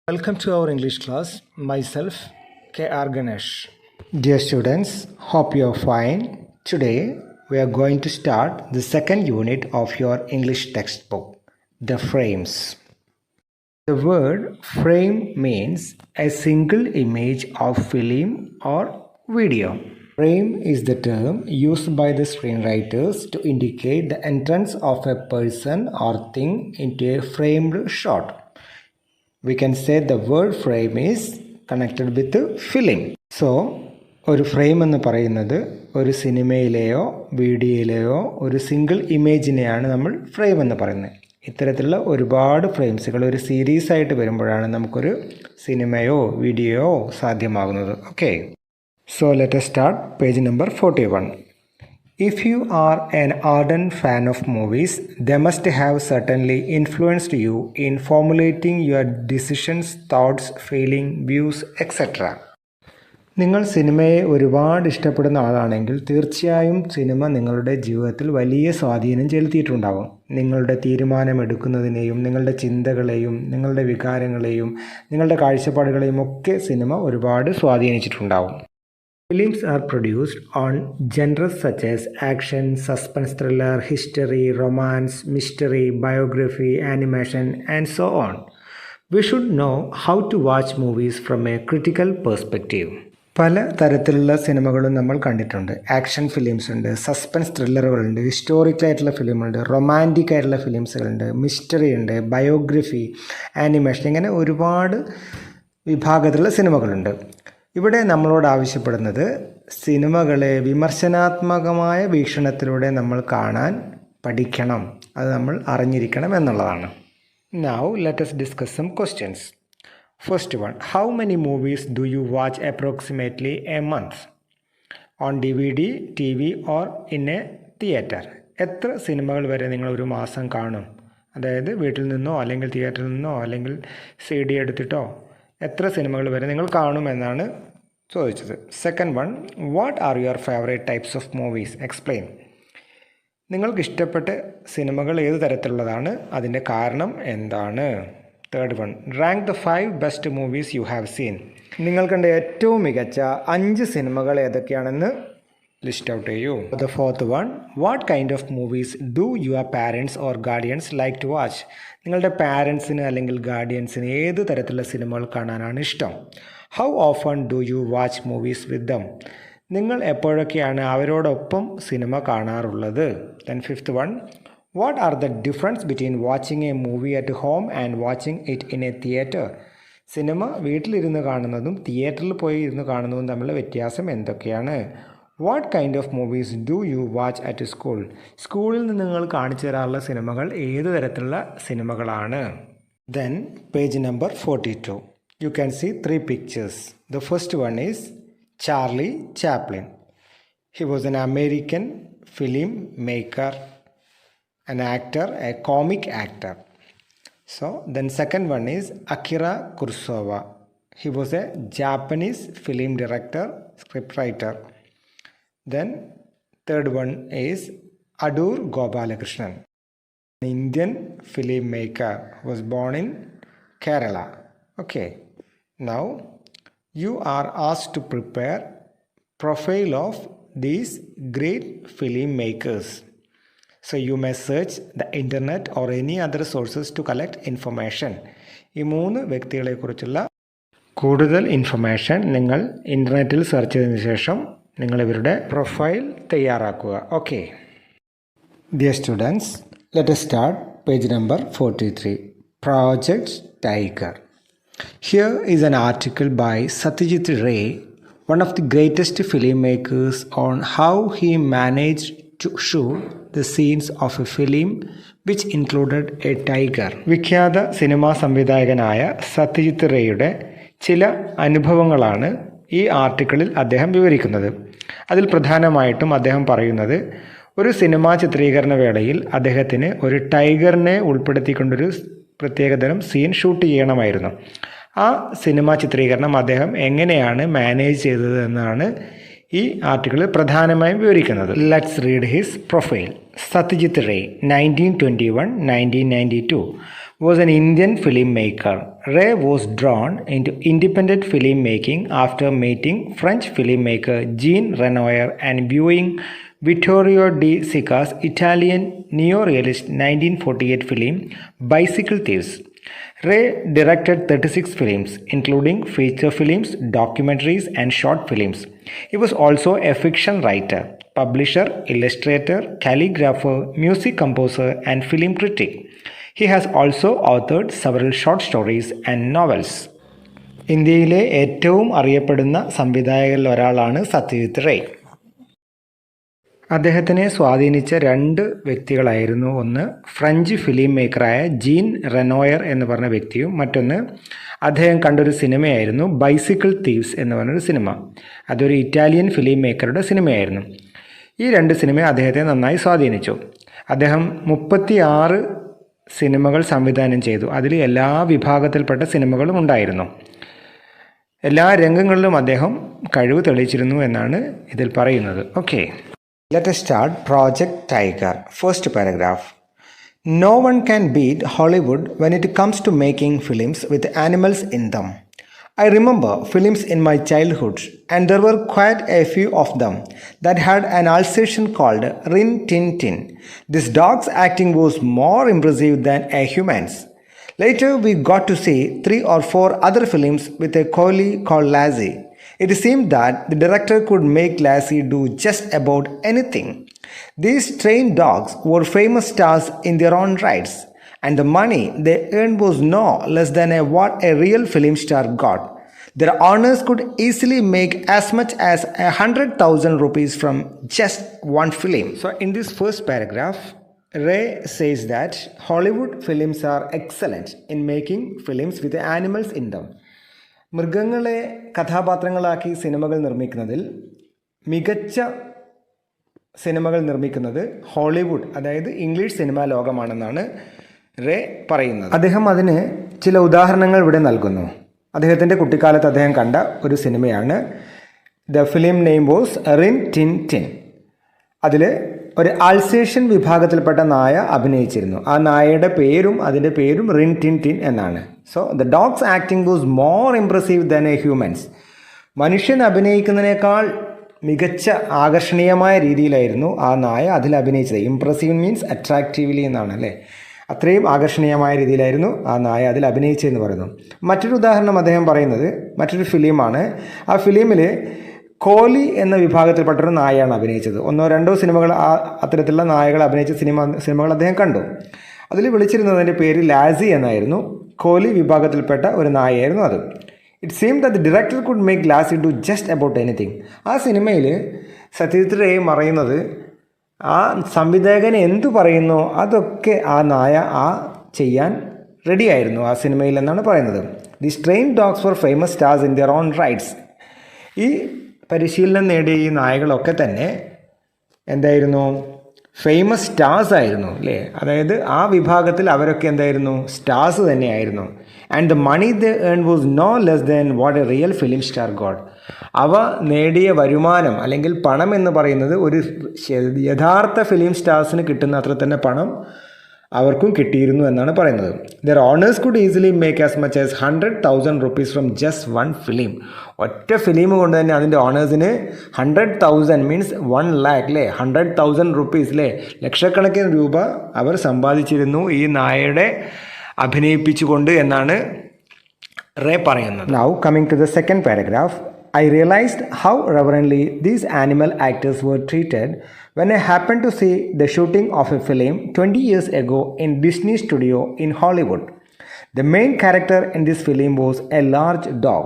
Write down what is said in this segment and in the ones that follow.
Welcome to our English class. Myself, K.R. Ganesh. Dear students, hope you are fine. Today, we are going to start the second unit of your English textbook, the frames. The word frame means a single image of film or video. Frame is the term used by the screenwriters to indicate the entrance of a person or thing into a framed shot. We can say the word frame is connected with film. So, ഒരു frame എന്ന് പറയുന്നത് ഒരു സിനിമയിലെയോ വീഡിയോയിലെയോ ഒരു single ഇമേജിനെയാണ് നമ്മൾ frame എന്ന് പറയുന്നത്. ഇത്തരത്തിലുള്ള ഒരുപാട് ഫ്രെയിംസുകൾ ഒരു സീരീസ് ആയിട്ട് വരുമ്പോഴാണ് നമുക്കൊരു സിനിമയോ വീഡിയോയോ സാധ്യമാകുന്നത്. Okay, so let us start page number 41. If you are an ardent fan of movies, they must have certainly influenced you in formulating your decisions, thoughts, feelings, views, etc. നിങ്ങൾ സിനിമയെ ഒരുപാട് ഇഷ്ടപ്പെടുന്ന ആളാണെങ്കിൽ തീർച്ചയായും സിനിമ നിങ്ങളുടെ ജീവിതത്തിൽ വലിയ സ്വാധീനം ചെലുത്തിയിട്ടുണ്ടാകും. നിങ്ങളുടെ തീരുമാനമെടുക്കുന്നതിനെയും നിങ്ങളുടെ ചിന്തകളെയും നിങ്ങളുടെ വികാരങ്ങളെയും നിങ്ങളുടെ കാഴ്ചപ്പാടുകളെയും ഒക്കെ സിനിമ ഒരുപാട് സ്വാധീനിച്ചിട്ടുണ്ടാകും. Films are produced on genres such as action, suspense thriller, history, romance, mystery, biography, animation, and so on. We should know how to watch movies from a critical perspective. പല തരത്തിലുള്ള സിനിമകളും നമ്മൾ കണ്ടിട്ടുണ്ട്. ആക്ഷൻ ഫിലിംസ് ഉണ്ട്, suspense ത്രില്ലറുകളുണ്ട്, ഹിസ്റ്റോറിക്കലായിട്ടുള്ള ഫിലിമുണ്ട്, romantic ആയിട്ടുള്ള ഫിലിംസുകളുണ്ട്, mystery ഉണ്ട്, biography, animation, ഇങ്ങനെ ഒരുപാട് വിഭാഗത്തിലുള്ള സിനിമകളുണ്ട്. ഇവിടെ നമ്മളോട് ആവശ്യപ്പെടുന്നത് സിനിമകളെ വിമർശനാത്മകമായ വീക്ഷണത്തിലൂടെ നമ്മൾ കാണാൻ പഠിക്കണം, അത് നമ്മൾ അറിഞ്ഞിരിക്കണം എന്നുള്ളതാണ്. Now let us discuss some questions. First one, how many movies do you watch approximately a month? On DVD, TV or in a theater? എത്ര സിനിമകൾ വരെ നിങ്ങൾ ഒരു മാസം കാണും? അതായത് വീട്ടിൽ നിന്നോ അല്ലെങ്കിൽ തിയേറ്ററിൽ നിന്നോ അല്ലെങ്കിൽ CD എടുത്തിട്ടോ എത്ര സിനിമകൾ വരെ നിങ്ങൾ കാണുമെന്നാണ് ചോദിച്ചത്. Second one, what are your favourite types of movies? Explain. നിങ്ങൾക്ക് ഇഷ്ടപ്പെട്ട സിനിമകൾ ഏത് തരത്തിലുള്ളതാണ്, അതിൻ്റെ കാരണം എന്താണ്? Third one, rank the 5 best movies you have seen. നിങ്ങൾ കണ്ട ഏറ്റവും മികച്ച 5 സിനിമകൾ ഏതൊക്കെയാണെന്ന് ലിസ്റ്റ് ഔട്ട് ചെയ്യൂ. The fourth one, what kind of movies do your parents or guardians like to watch? നിങ്ങളുടെ പാരൻസിന് അല്ലെങ്കിൽ ഗാർഡിയൻസിന് ഏത് തരത്തിലുള്ള സിനിമകൾ കാണാനാണ് ഇഷ്ടം? How often do you watch movies വിത്ത് ദം? നിങ്ങൾ എപ്പോഴൊക്കെയാണ് അവരോടൊപ്പം സിനിമ കാണാറുള്ളത്? Then fifth one, what are the difference between watching A movie at home and watching it in A theatre? Cinema വീട്ടിലിരുന്ന് കാണുന്നതും തിയേറ്ററിൽ പോയി ഇരുന്ന് കാണുന്നതും തമ്മിലുള്ള വ്യത്യാസം എന്തൊക്കെയാണ്? What kind of movies do you watch at school? സ്കൂളിൽ നിന്ന് നിങ്ങൾ കാണിച്ചു തരാറുള്ള സിനിമകൾ ഏത് തരത്തിലുള്ള സിനിമകളാണ്? Then page number 42. You can see 3 pictures. The first one is Charlie Chaplin. He was an American film maker, an actor, a comic actor. So then second one is Akira Kurosawa. He was a Japanese film director, scriptwriter. Then third one is Adur Gopalakrishnan, an Indian filmmaker who was born in Kerala. Okay, now you are asked to prepare profile of these great filmmakers. So you may search the internet or any other sources to collect information. ഈ 3 വ്യക്തികളെക്കുറിച്ചുള്ള കൂടുതൽ information നിങ്ങൾ ഇൻ്റർനെറ്റിൽ search ചെയ്തതിന് ശേഷം നിങ്ങൾ ഇവരുടെ profile തയ്യാറാക്കുക. Okay, dear students, let us start page number 43. Project tiger. Here is an article by Satyajit Ray, one of the greatest filmmakers, on how he managed to shoot the scenes of a film which included a tiger. വിഖ്യാത cinema സംവിധായകനായ സത്യജിത്ത് റേയുടെ ചില അനുഭവങ്ങളാണ് ഈ ആർട്ടിക്കിളിൽ അദ്ദേഹം വിവരിക്കുന്നത്. അതിൽ പ്രധാനമായിട്ടും അദ്ദേഹം പറയുന്നത് ഒരു സിനിമാ ചിത്രീകരണ വേളയിൽ അദ്ദേഹത്തിന് ഒരു ടൈഗറിനെ ഉൾപ്പെടുത്തിക്കൊണ്ടൊരു പ്രത്യേകതരം സീൻ ഷൂട്ട് ചെയ്യണമായിരുന്നു. ആ സിനിമാ ചിത്രീകരണം അദ്ദേഹം എങ്ങനെയാണ് മാനേജ് ചെയ്തത് എന്നാണ് ഈ ആർട്ടിക്കിൾ പ്രധാനമായും വിവരിക്കുന്നത്. Let's read his profile. Satyajit Ray 1921-1992 was an Indian filmmaker. Ray was drawn into independent filmmaking after meeting French filmmaker Jean Renoir and viewing Vittorio De Sica's Italian neo-realist 1948 film Bicycle Thieves. Ray directed 36 films, including feature films, documentaries, and short films. He was also a fiction writer, publisher, illustrator, calligrapher, music composer, and film critic. He has also authored several short stories and novels. ഇന്ത്യയിലെ ഏറ്റവും അറിയപ്പെടുന്ന സംവിധായകരിൽ ഒരാളാണ് Satyajit ray. അദ്ദേഹത്തിനെ സ്വാധീനിച്ച 2 വ്യക്തികളായിരുന്നു. ഒന്ന് French film മേക്കറായ gene റെനോയർ എന്ന് പറഞ്ഞ വ്യക്തിയും മറ്റൊന്ന് അദ്ദേഹം കണ്ടൊരു സിനിമയായിരുന്നു ബൈസിക്കിൾ തീവ്സ് എന്ന് പറഞ്ഞൊരു സിനിമ. അതൊരു ഇറ്റാലിയൻ ഫിലിം മേക്കറുടെ സിനിമയായിരുന്നു. ഈ 2 സിനിമ അദ്ദേഹത്തെ നന്നായി സ്വാധീനിച്ചു. അദ്ദേഹം 36 സിനിമകൾ സംവിധാനം ചെയ്തു. അതിൽ എല്ലാ വിഭാഗത്തിൽപ്പെട്ട സിനിമകളും ഉണ്ടായിരുന്നു. എല്ലാ രംഗങ്ങളിലും അദ്ദേഹം കഴിവ് തെളിയിച്ചിരുന്നു എന്നാണ് ഇതിൽ പറയുന്നത്. Okay, let us start Project Tiger. First paragraph. No one can beat Hollywood when it comes to making films with animals in them. I remember films in my childhood, and there were quite a few of them that had an Alsatian called Rin Tin Tin. This dog's acting was more impressive than a human's. Later we got to see 3 or 4 other films with a collie called Lassie. It seemed that the director could make Lassie do just about anything. These trained dogs were famous stars in their own rights, and the money they earned was no less than what a real film star got. Their owners could easily make as much as 100,000 rupees from just one film. So in this first paragraph, Ray says that Hollywood films are excellent in making films with animals in them. മൃഗങ്ങളെ കഥാപാത്രങ്ങളാക്കി സിനിമകൾ നിർമ്മിക്കുന്നതിൽ മികച്ച സിനിമകൾ നിർമ്മിക്കുന്നത് Hollywood, അതായത് English cinema ലോകമാണെന്നാണ് ray പറയുന്നത്. അദ്ദേഹം അതിന് ചില ഉദാഹരണങ്ങൾ ഇവിടെ നൽകുന്നു. അദ്ദേഹത്തിൻ്റെ കുട്ടിക്കാലത്ത് അദ്ദേഹം കണ്ട ഒരു സിനിമയാണ്. The film name was Rin Tin tin. അതിൽ ഒരു അൾസേഷ്യൻ വിഭാഗത്തിൽപ്പെട്ട നായ അഭിനയിച്ചിരുന്നു. ആ നായയുടെ പേരും അതിൻ്റെ പേരും റിൻ ടിൻ ടിൻ എന്നാണ്. So the dogs acting was more impressive than A humans. മനുഷ്യൻ അഭിനയിക്കുന്നതിനേക്കാൾ മികച്ച ആകർഷണീയമായ രീതിയിലായിരുന്നു ആ നായ അതിൽ അഭിനയിച്ചത്. ഇംപ്രസീവ് മീൻസ് അട്രാക്റ്റീവ്ലി എന്നാണ് അല്ലേ. അത്രയും ആകർഷണീയമായ രീതിയിലായിരുന്നു ആ നായ അതിൽ അഭിനയിച്ചതെന്ന് പറയുന്നു. മറ്റൊരു ഉദാഹരണം അദ്ദേഹം പറയുന്നത് മറ്റൊരു ഫിലിമാണ്. ആ ഫിലിമിൽ കോലി എന്ന വിഭാഗത്തിൽപ്പെട്ടൊരു നായയാണ് അഭിനയിച്ചത്. 1-2 സിനിമകൾ അത്തരത്തിലുള്ള നായകൾ അഭിനയിച്ച സിനിമകൾ അദ്ദേഹം കണ്ടു. അതിൽ വിളിച്ചിരുന്നതിൻ്റെ പേര് ലാസി എന്നായിരുന്നു. കോലി വിഭാഗത്തിൽപ്പെട്ട ഒരു നായയായിരുന്നു അത്. It seam that the director could make lassi do just about anything. ആ സിനിമയിൽ സത്യജിത്ത് റേ പറയുന്നത് ആ സംവിധായകൻ എന്തു പറയുന്നോ അതൊക്കെ ആ നായ ചെയ്യാൻ റെഡിയായിരുന്നു ആ സിനിമയിൽ എന്നാണ് പറയുന്നത്. The train dogs for famous stars in their own rights. ഈ പരിശീലനം നേടിയ ഈ നായകളൊക്കെ തന്നെ എന്തായിരുന്നു? ഫേമസ് സ്റ്റാർസ് ആയിരുന്നു അല്ലേ. അതായത് ആ വിഭാഗത്തിൽ അവരൊക്കെ എന്തായിരുന്നു? സ്റ്റാർസ് തന്നെയായിരുന്നു. And the money they earn was no less than what a real film star got. അവ നേടിയ വരുമാനം അല്ലെങ്കിൽ പണം എന്ന് പറയുന്നത് ഒരു യഥാർത്ഥ ഫിലിം സ്റ്റാർസിന് കിട്ടുന്ന അത്ര തന്നെ പണം അവർക്കും കിട്ടിയിരുന്നു എന്നാണ് പറയുന്നത്. Their owners could easily make as much as 100,000 rupees from just one film. ഒറ്റ ഫിലിം കൊണ്ട് തന്നെ അതിൻ്റെ ഓണേഴ്സിന് 100,000 മീൻസ് 1 lakh അല്ലേ, 100,000 rupees അല്ലേ, ലക്ഷക്കണക്കിന് രൂപ അവർ സമ്പാദിച്ചിരുന്നു ഈ നായയുടെ അഭിനയിപ്പിച്ചുകൊണ്ട് എന്നാണ് റേ പറയുന്നത്. Now coming to the second paragraph, I realized how reverently these animal actors were treated when I happened to see the shooting of a film 20 years ago in Disney Studio in Hollywood. The main character in this film was a large dog.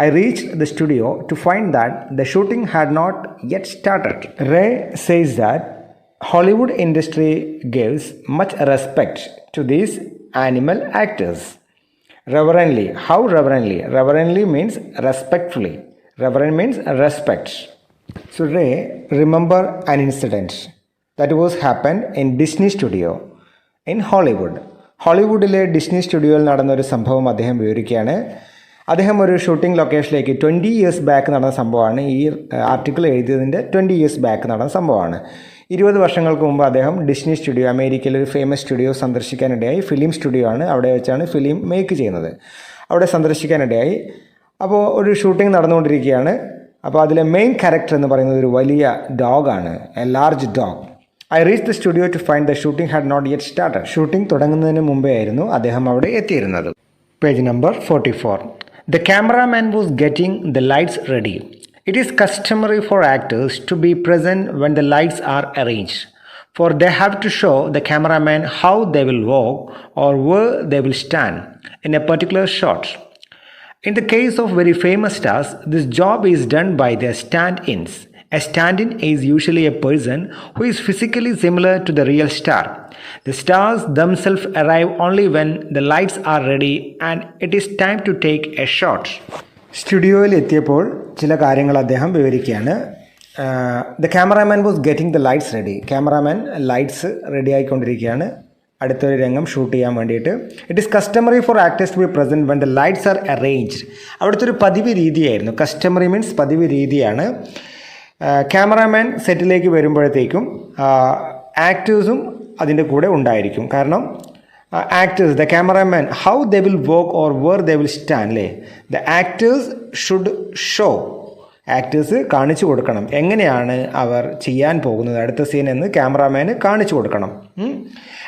I reached the studio to find that the shooting had not yet started. Ray says that Hollywood industry gives much respect to these animal actors. Reverently. How reverently? Reverently means respectfully. Reverend means respect. So Ray remember an incident that was happened in Disney Studio in Hollywood. ഹോളിവുഡിലെ Disney സ്റ്റുഡിയോയിൽ നടന്ന ഒരു സംഭവം അദ്ദേഹം വിവരിക്കുകയാണ്. അദ്ദേഹം ഒരു shooting ലൊക്കേഷനിലേക്ക് 20 years back നടന്ന സംഭവമാണ്. ഈ ആർട്ടിക്കിൾ എഴുതിയതിൻ്റെ 20 ഇയേഴ്സ് ബാക്ക് നടന്ന സംഭവമാണ്. 20 വർഷങ്ങൾക്ക് മുമ്പ് അദ്ദേഹം ഡിസ്നി സ്റ്റുഡിയോ, അമേരിക്കയിലെ ഒരു ഫേമസ് സ്റ്റുഡിയോ സന്ദർശിക്കാനിടയായി. ഫിലിം സ്റ്റുഡിയോ ആണ്, അവിടെ വെച്ചാണ് ഫിലിം മേക്ക് ചെയ്യുന്നത്. അവിടെ സന്ദർശിക്കാനിടയായി. അപ്പോൾ ഒരു ഷൂട്ടിംഗ് നടന്നുകൊണ്ടിരിക്കുകയാണ്. അപ്പോൾ അതിലെ മെയിൻ ക്യാരക്ടർ എന്ന് പറയുന്നത് ഒരു വലിയ ഡോഗാണ്, a large dog. I reach the studio to find the shooting had not yet started. Shooting തുടങ്ങുന്നതിന് മുമ്പേ ആയിരുന്നു അദ്ദേഹം അവിടെ എത്തിയിരുന്നത്. Page number 44. The cameraman was getting the lights ready. It is customary for actors to be present when the lights are arranged, for they have to show the cameraman how they will walk or where they will stand in a particular shot. In the case of very famous stars, this job is done by their stand-ins. A stand-in is usually a person who is physically similar to the real star. The stars themselves arrive only when the lights are ready and it is time to take a shot. സ്റ്റുഡിയോയിൽ എത്തിയപ്പോൾ ചില കാര്യങ്ങൾ അദ്ദേഹം വിവരിക്കുകയാണ്. The cameraman was getting the lights ready. Cameraman lights ready ആയിക്കൊണ്ടിരിക്കുകയാണ് അടുത്തൊരു രംഗം shoot ചെയ്യാൻ വേണ്ടിയിട്ട്. It is customary for actors to be present when the lights are arranged. അവിടുത്തെ ഒരു പതിവ് രീതിയായിരുന്നു. കസ്റ്റമറി മീൻസ് പതിവ് രീതിയാണ്. ക്യാമറാമാൻ സെറ്റിലേക്ക് വരുമ്പോഴത്തേക്കും ആക്ടേഴ്സും അതിൻ്റെ കൂടെ ഉണ്ടായിരിക്കും. കാരണം actors, the cameraman, how they will work or where they will stand അല്ലേ. The actors should show, actors കാണിച്ചു കൊടുക്കണം എങ്ങനെയാണ് അവർ ചെയ്യാൻ പോകുന്നത് അടുത്ത സീൻ എന്ന് ക്യാമറാമാന് കാണിച്ചു കൊടുക്കണം.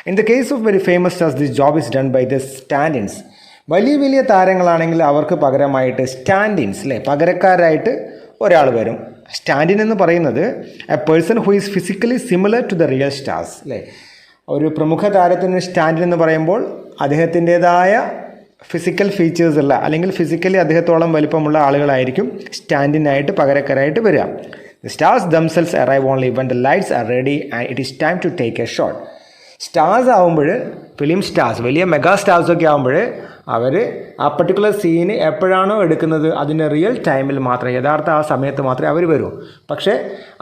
In the case of very famous stars this job is done by the stand-ins. വലിയ വലിയ താരങ്ങളാണെങ്കിൽ അവർക്ക് പകരമായിട്ട് സ്റ്റാൻഡിൻസ് അല്ലേ, പകരക്കാരായിട്ട് ഒരാൾ വരും. സ്റ്റാൻഡിൻ എന്ന് പറയുന്നത് a person who is physically similar to the real stars അല്ലേ. ഒരു പ്രമുഖ താരത്തിന് സ്റ്റാൻഡിൻ എന്ന് പറയുമ്പോൾ അദ്ദേഹത്തിൻ്റെതായ ഫിസിക്കൽ ഫീച്ചേഴ്സ് ഉള്ള അല്ലെങ്കിൽ ഫിസിക്കലി അദ്ദേഹത്തോളം വലിപ്പമുള്ള ആളുകളായിരിക്കും സ്റ്റാൻഡിനായിട്ട് പകരക്കാരായിട്ട് വരിക. The stars themselves arrive only when the lights are ready and it is time to take a shot. Stars ആകുമ്പോൾ, ഫിലിം സ്റ്റാർസ്, വലിയ മെഗാ സ്റ്റാർസൊക്കെ ആകുമ്പോൾ അവർ ആ പർട്ടിക്കുലർ സീന് എപ്പോഴാണോ എടുക്കുന്നത് അതിൻ്റെ റിയൽ ടൈമിൽ മാത്രമേ, യഥാർത്ഥ ആ സമയത്ത് മാത്രമേ അവർ വരൂ. പക്ഷേ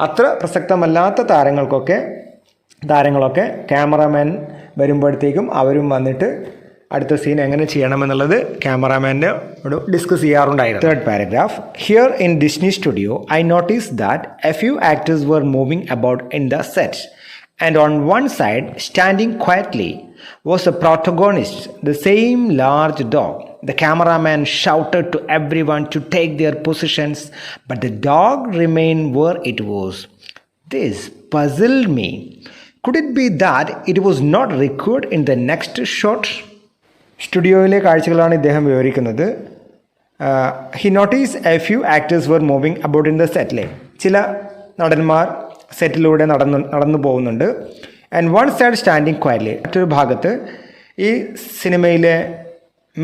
അത്ര പ്രസക്തമല്ലാത്ത താരങ്ങളൊക്കെ ക്യാമറാമാൻ വരുമ്പോഴത്തേക്കും അവരും വന്നിട്ട് അടുത്ത സീൻ എങ്ങനെ ചെയ്യണമെന്നുള്ളത് ക്യാമറാമാൻ്റെ ഡിസ്കസ് ചെയ്യാറുണ്ടായിരുന്നു. Third paragraph. Here in Disney studio I notice that a few actors were moving about in the set and on one side, standing quietly, was the protagonist, the same large dog. The cameraman shouted to everyone to take their positions, but the dog remained where it was. This puzzled me. Could it be that it was not recorded in the next shot? സ്റ്റുഡിയോയിലെ കാഴ്ചകളാണ് ഇദ്ദേഹം വിവരിക്കുന്നത്. He notice a few actors were moving about in the സെറ്റിലെ, ചില നടന്മാർ സെറ്റിലൂടെ നടന്നു പോകുന്നുണ്ട്. And one side standing quietly, മറ്റൊരു ഭാഗത്ത് ഈ സിനിമയിലെ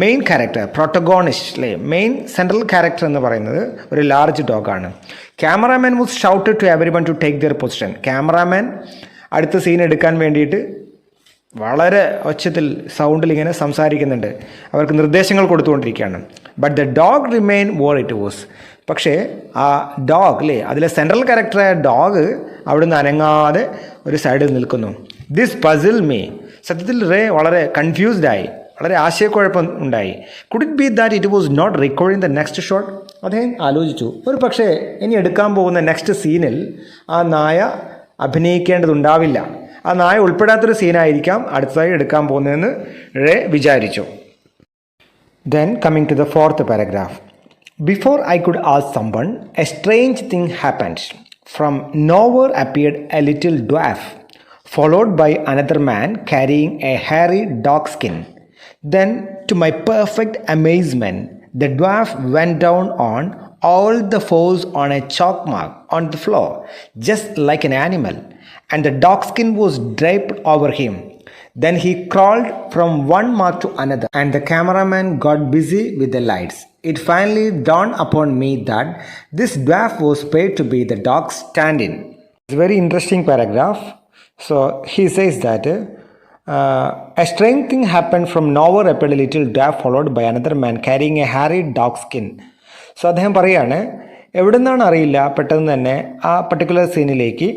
മെയിൻ ക്യാരക്ടർ, പ്രൊട്ടഗോണിസ്റ്റ് അല്ലേ, മെയിൻ സെൻട്രൽ ക്യാരക്ടർ എന്ന് പറയുന്നത് ഒരു ലാർജ് ഡോഗാണ്. Cameraman was shouted to everyone to take their position. Cameraman അടുത്ത സീൻ എടുക്കാൻ വേണ്ടിയിട്ട് വളരെ ഒച്ചത്തിൽ സൗണ്ടിൽ ഇങ്ങനെ സംസാരിക്കുന്നുണ്ട്, അവർക്ക് നിർദ്ദേശങ്ങൾ കൊടുത്തുകൊണ്ടിരിക്കുകയാണ്. But the dog remain war it was. പക്ഷേ ആ ഡോഗ് അല്ലേ, അതിലെ സെൻട്രൽ ക്യാരക്ടറായ ഡോഗ് അവിടുന്ന് അനങ്ങാതെ ഒരു സൈഡിൽ നിൽക്കുന്നു. This puzzle me. സത്യത്തിൽ വളരെ കൺഫ്യൂസ്ഡായി, വളരെ ആശയക്കുഴപ്പം ഉണ്ടായി. Could it be that it was not record in the next shot. അദ്ദേഹം ആലോചിച്ചു, ഒരു പക്ഷേ ഇനി എടുക്കാൻ പോകുന്ന നെക്സ്റ്റ് സീനിൽ ആ നായ അഭിനയിക്കേണ്ടതുണ്ടാവില്ല, ആ നായ ഉൾപ്പെടാത്തൊരു സീനായിരിക്കാം അടുത്തതായി എടുക്കാൻ പോകുന്നതെന്ന് വിചാരിച്ചു. Then coming to the fourth paragraph. Before I could ask someone, a strange thing happened. From nowhere appeared a little dwarf, followed by another man carrying a hairy dog skin. Then, to my perfect amazement, the dwarf went down on all the fours on a chalk mark on the floor, just like an animal, and the dog skin was draped over him. Then he crawled from one mark to another, and the cameraman got busy with the lights. It finally dawned upon me that this dwarf was paid to be the dog's stand-in. It's a very interesting paragraph. So he says that a strange thing happened. From nowhere appeared a little dwarf followed by another man carrying a hairy dog skin. So അദ്ദേഹം പറയാണ്, എവിടെ നിന്നാണ് അറിയില്ല, പെട്ടെന്ന് തന്നെ ആ particular സീനിലേക്ക്,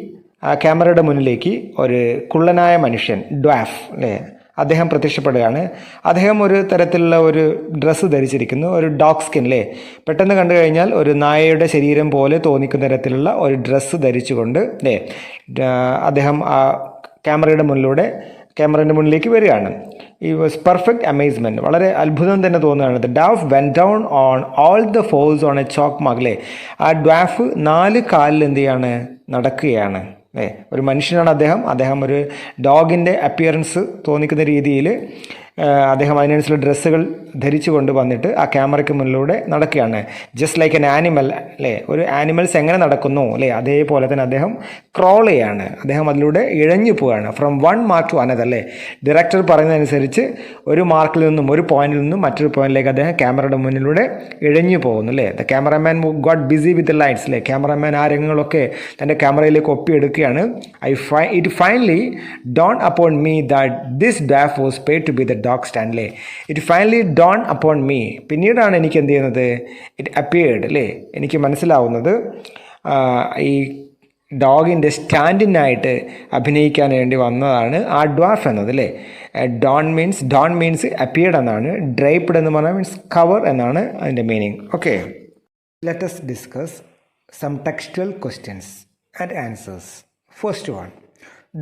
ആ ക്യാമറയുടെ മുന്നിലേക്ക് ഒരു കുള്ളനായ മനുഷ്യൻ, ഡ്വാഫ് അല്ലേ, അദ്ദേഹം പ്രത്യക്ഷപ്പെടുകയാണ്. അദ്ദേഹം ഒരു തരത്തിലുള്ള ഒരു ഡ്രസ്സ് ധരിച്ചിരിക്കുന്നു, ഒരു ഡോഗ് സ്കിൻ അല്ലേ, പെട്ടെന്ന് കണ്ടു കഴിഞ്ഞാൽ ഒരു നായയുടെ ശരീരം പോലെ തോന്നിക്കുന്ന തരത്തിലുള്ള ഒരു ഡ്രസ്സ് ധരിച്ചുകൊണ്ട് അല്ലേ അദ്ദേഹം ക്യാമറയുടെ മുന്നിലേക്ക് വരികയാണ്. ഈ വാസ് പെർഫെക്റ്റ് അമേസ്മെൻറ്റ്, വളരെ അത്ഭുതം തന്നെ തോന്നുകയാണ്. The dwarf went down on all the fours on a chalk mark അല്ലേ, ആ ഡ്വാഫ് 4 കാലിൽ എന്ത് ചെയ്യാണ്, നടക്കുകയാണ്. ഒരു മനുഷ്യനാണ് അദ്ദേഹം ഒരു ഡോഗിൻ്റെ അപ്പിയറൻസ് തോന്നിക്കുന്ന രീതിയിൽ അദ്ദേഹം അതിനനുസരിച്ചുള്ള ഡ്രസ്സുകൾ ധരിച്ചു കൊണ്ട് വന്നിട്ട് ആ ക്യാമറയ്ക്ക് മുന്നിലൂടെ നടക്കുകയാണ്. ജസ്റ്റ് ലൈക്ക് എൻ ആനിമൽ അല്ലേ, ഒരു ആനിമൽസ് എങ്ങനെ നടക്കുന്നു അല്ലേ അതേപോലെ തന്നെ അദ്ദേഹം ക്രോൾ ചെയ്യാണ്, അദ്ദേഹം അതിലൂടെ ഇഴഞ്ഞു പോവുകയാണ്. From one mark to another അല്ലേ, ഡയറക്ടർ പറയുന്നതനുസരിച്ച് ഒരു മാർക്കിൽ നിന്നും ഒരു പോയിന്റിൽ നിന്നും മറ്റൊരു പോയിന്റിലേക്ക് അദ്ദേഹം ക്യാമറയുടെ മുന്നിലൂടെ ഇഴഞ്ഞു പോകുന്നു അല്ലേ. The cameraman got busy with the lights അല്ലേ, ക്യാമറമാൻ ആ രംഗങ്ങളൊക്കെ തൻ്റെ ക്യാമറയിലേക്ക് ഒപ്പിയെടുക്കുകയാണ്. It finally dawned upon me that this dog was paid to be the dog stand അല്ലേ. It finally dawned upon me, പിന്നീടാണ് എനിക്ക് എന്ത് ചെയ്യുന്നത്, ഇറ്റ് അപ്പിയേർഡ് അല്ലേ, എനിക്ക് മനസ്സിലാവുന്നത് ഈ ഡോഗിൻ്റെ സ്റ്റാൻഡിനായിട്ട് അഭിനയിക്കാൻ വേണ്ടി വന്നതാണ് ആ ഡ്വാഫ് എന്നത് അല്ലേ. ഡോൺ മീൻസ് അപ്പിയേർഡ് എന്നാണ്, ഡ്രൈപ്ഡ് എന്ന് പറഞ്ഞാൽ മീൻസ് കവർ എന്നാണ് അതിൻ്റെ meaning. Okay, let us discuss some textual questions and answers. First one,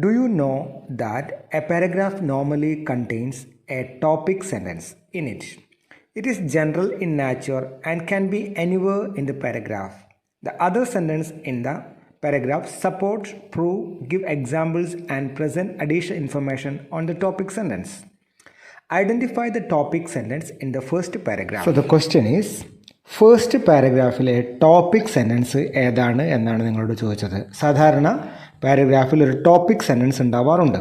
do you know that a paragraph normally contains a topic sentence in it? It is general in nature and can be anywhere in the paragraph. The other sentence in the paragraph support, prove, give examples and present additional information on the topic sentence. Identify the topic sentence in the first paragraph. So the question is, first പാരഗ്രാഫിലെ topic sentence ഏതാണ് എന്നാണ് നിങ്ങളോട് ചോദിച്ചത്. സാധാരണ പാരഗ്രാഫിൽ ഒരു topic sentence ഉണ്ടാവാറുണ്ട്.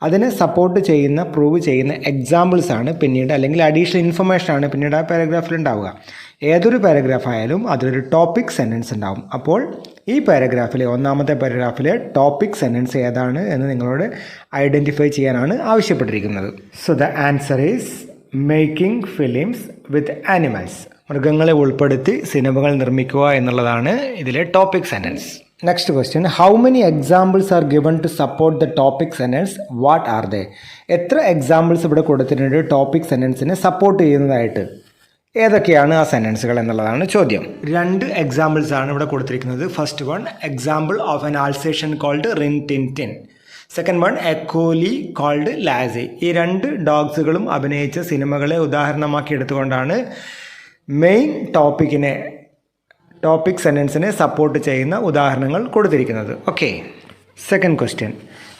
അതിനെ support ചെയ്യുന്ന, പ്രൂവ് ചെയ്യുന്ന എക്സാമ്പിൾസ് ആണ് പിന്നീട്, അല്ലെങ്കിൽ അഡീഷണൽ ഇൻഫർമേഷൻ ആണ് പിന്നീട് ആ പാരഗ്രാഫിൽ ഉണ്ടാവുക. ഏതൊരു പാരഗ്രാഫ് ആയാലും അതിലൊരു ടോപ്പിക് സെൻറ്റൻസ് ഉണ്ടാവും. അപ്പോൾ ഈ പാരഗ്രാഫിലെ ഒന്നാമത്തെ പാരഗ്രാഫിലെ ടോപ്പിക് സെൻറ്റൻസ് ഏതാണ് എന്ന് നിങ്ങളോട് ഐഡൻറ്റിഫൈ ചെയ്യാനാണ് ആവശ്യപ്പെട്ടിരിക്കുന്നത്. So the answer is making films with animals. മൃഗങ്ങളെ ഉൾപ്പെടുത്തി സിനിമകൾ നിർമ്മിക്കുക എന്നുള്ളതാണ് ഇതിലെ topic sentence. Next question, how many examples are given to support the topic sentence, what are they? എത്ര എക്സാമ്പിൾസ് ഇവിടെ കൊടുത്തിട്ടുണ്ട് ടോപ്പിക് സെൻറ്റൻസിനെ സപ്പോർട്ട് ചെയ്യുന്നതായിട്ട്? ഏതൊക്കെയാണ് ആ സെൻറ്റൻസുകൾ എന്നുള്ളതാണ് ചോദ്യം. 2 എക്സാമ്പിൾസ് ആണ് ഇവിടെ കൊടുത്തിരിക്കുന്നത്. First one, example of an Alsatian called Rin Tin Tin. Second one, a collie called Lassie. ഈ 2 ഡോഗ്സുകളും അഭിനയിച്ച സിനിമകളെ ഉദാഹരണമാക്കി എടുത്തുകൊണ്ടാണ് മെയിൻ ടോപ്പിക് സെൻറ്റൻസിനെ സപ്പോർട്ട് ചെയ്യുന്ന ഉദാഹരണങ്ങൾ കൊടുത്തിരിക്കുന്നത്. Okay, second question,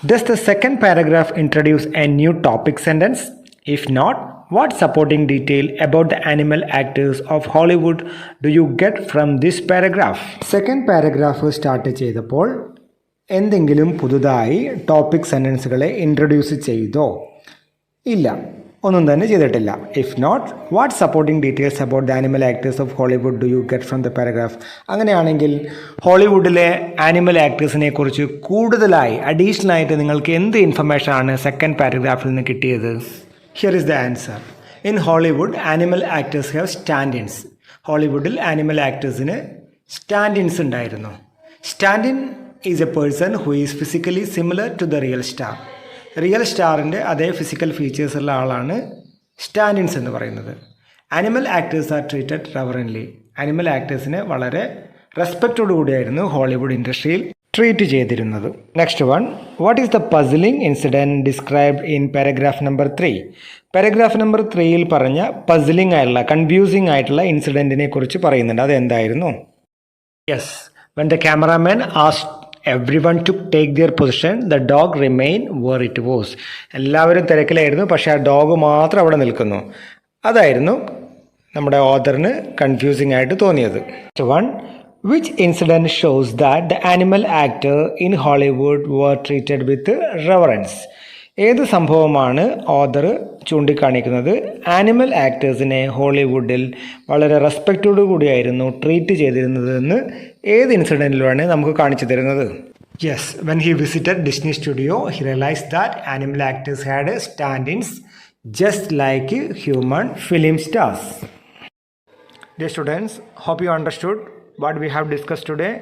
does the second paragraph introduce a new topic sentence? If not, what supporting detail about the animal actors of Hollywood do you get from this paragraph? Second paragraph start ചെയ്തപ്പോൾ എന്തെങ്കിലും പുതുതായി topic സെൻറ്റൻസുകളെ introduce ചെയ്തോ? ഇല്ല, ഒന്നും തന്നെ ചെയ്തിട്ടില്ല. If not, what supporting details about the animal actors of Hollywood do you get from the paragraph? അങ്ങനെയാണെങ്കിൽ ഹോളിവുഡിലെ ആനിമൽ ആക്ടേഴ്സിനെ കുറിച്ച് കൂടുതലായി അഡീഷണലായിട്ട് നിങ്ങൾക്ക് എന്ത് ഇൻഫർമേഷനാണ് സെക്കൻഡ് പാരഗ്രാഫിൽ നിന്ന് കിട്ടിയത്? Here is the answer. In Hollywood animal actors have stand ins. ഹോളിവുഡിൽ ആനിമൽ ആക്ടേഴ്സിന് സ്റ്റാൻഡിൻസ് ഉണ്ടായിരുന്നു. Stand in is a person who is physically similar to the real star. Real സ്റ്റാറിൻ്റെ അതേ ഫിസിക്കൽ ഫീച്ചേഴ്സ് ഉള്ള ആളാണ് സ്റ്റാൻഡിൻസ് എന്ന് പറയുന്നത്. Animal actors are treated reverently. Animal ആക്ടേഴ്സിനെ വളരെ റെസ്പെക്റ്റോടു കൂടിയായിരുന്നു ഹോളിവുഡ് ഇൻഡസ്ട്രിയിൽ ട്രീറ്റ് ചെയ്തിരുന്നത്. Next one, what is the puzzling incident described in paragraph number 3? Paragraph number 3യിൽ പറഞ്ഞ പസിലിംഗ് ആയിട്ടുള്ള, കൺഫ്യൂസിംഗ് ആയിട്ടുള്ള ഇൻസിഡൻറ്റിനെ കുറിച്ച് പറയുന്നുണ്ട്. അതെന്തായിരുന്നു? Yes, when the cameraman asked everyone to take their position, the dog remained where it was. എല്ലാവരും തിരക്കിലായിരുന്നു, പക്ഷേ ആ ഡോഗ് മാത്രം അവിടെ നിൽക്കുന്നു. അതായിരുന്നു നമ്മുടെ ഓഥറിന് കൺഫ്യൂസിംഗ് ആയിട്ട് തോന്നിയത്. One, which incident shows that the animal actor in Hollywood were treated with reverence? ഏത് സംഭവമാണ് ഓഥർ ചൂണ്ടിക്കാണിക്കുന്നത് ആനിമൽ ആക്ടേഴ്സിനെ ഹോളിവുഡിൽ വളരെ റെസ്പെക്റ്റോടു കൂടിയായിരുന്നു ട്രീറ്റ് ചെയ്തിരുന്നത് എന്ന് ഏത് ഇൻസിഡൻറ്റിലാണ് നമുക്ക് കാണിച്ചു തരുന്നത്? Yes, when he visited Disney studio he realised that animal actors had stand-ins just like human film stars. Dear students, hope you understood what we have discussed today.